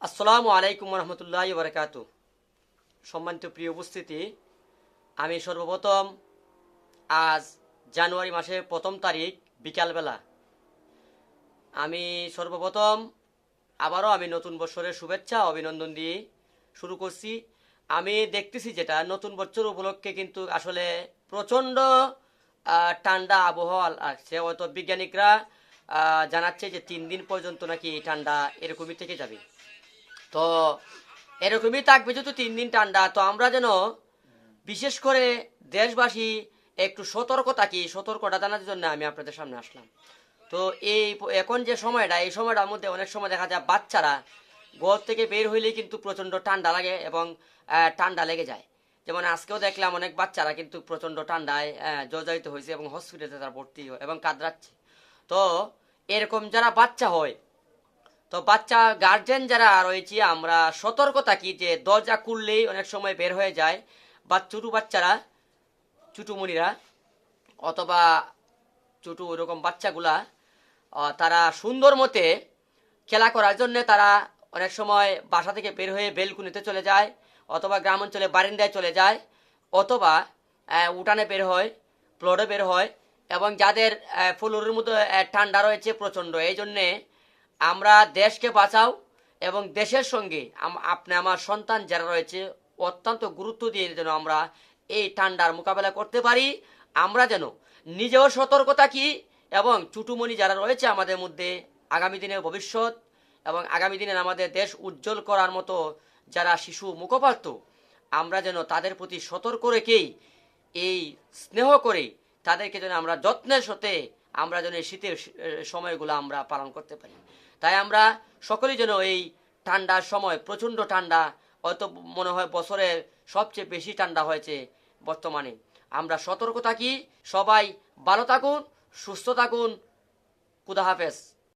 আসসালামু আলাইকুম রহমতুল্লাহ বারকাত। সম্মানিত প্রিয় উপস্থিতি, আমি সর্বপ্রথম আজ জানুয়ারি মাসের 1 তারিখ বিকালবেলা আমি সর্বপ্রথম আবারও নতুন বছরের শুভেচ্ছা অভিনন্দন দিয়ে শুরু করছি। আমি দেখতেছি যেটা নতুন বছর উপলক্ষে কিন্তু আসলে প্রচণ্ড ঠান্ডা আবহাওয়া আসছে। হয়তো বিজ্ঞানিকরা জানাচ্ছে যে 3 দিন পর্যন্ত নাকি ঠান্ডা এরকমই থেকে যাবে। তো এরকমই থাকবে যেহেতু 3 দিন ঠান্ডা, তো আমরা যেন বিশেষ করে দেশবাসী একটু সতর্ক থাকি। সতর্কতা জানার জন্য আমি আপনাদের সামনে আসলাম। তো এই এখন যে সময়টা, এই সময়টার মধ্যে অনেক সময় দেখা যায় বাচ্চারা ঘর থেকে বের হইলেই কিন্তু প্রচণ্ড ঠান্ডা লাগে এবং ঠান্ডা লেগে যায়। যেমন আজকেও দেখলাম অনেক বাচ্চারা কিন্তু প্রচণ্ড ঠান্ডায় জর্জরিত হয়েছে এবং হসপিটালে তারা ভর্তি হয় এবং কাতরাচ্ছে। তো এরকম যারা বাচ্চা হয়, তো বাচ্চা গার্জেন যারা রয়েছে আমরা সতর্ক থাকি যে দরজা খুললেই অনেক সময় বের হয়ে যায় বা ছোটো বাচ্চারা, চুটুমুনিরা অথবা ছোটো ওরকম বাচ্চাগুলা তারা সুন্দর মতে খেলা করার জন্য তারা অনেক সময় বাসা থেকে বের হয়ে বেলকুনিতে চলে যায়, অথবা গ্রাম অঞ্চলে বারিন্দায় চলে যায়, অথবা উঠানে বের হয়, প্লটে বের হয়। এবং যাদের ফ্লোরের মতো ঠান্ডা রয়েছে প্রচণ্ড, এই জন্যে আমরা দেশকে বাঁচাও এবং দেশের সঙ্গে আপনি আমার সন্তান যারা রয়েছে অত্যন্ত গুরুত্ব দিয়ে যেন আমরা এই ঠান্ডার মোকাবেলা করতে পারি। আমরা যেন নিজেও সতর্ক থাকি এবং চুটুমণি যারা রয়েছে আমাদের মধ্যে, আগামী দিনের ভবিষ্যৎ এবং আগামী দিনের আমাদের দেশ উজ্জ্বল করার মতো যারা শিশু মুখপাত্র, আমরা যেন তাদের প্রতি সতর্ক রেখেই এই স্নেহ করে তাদেরকে যেন আমরা যত্নের সাথে আমরা যেন এই শীতের সময়গুলো আমরা পালন করতে পারি। তাই আমরা সকলেই যেন এই ঠান্ডার সময়, প্রচণ্ড ঠান্ডা, হয়তো মনে হয় বছরের সবচেয়ে বেশি ঠান্ডা হয়েছে বর্তমানে, আমরা সতর্ক থাকি। সবাই ভালো থাকুন, সুস্থ থাকুন। খুদা হাফেজ।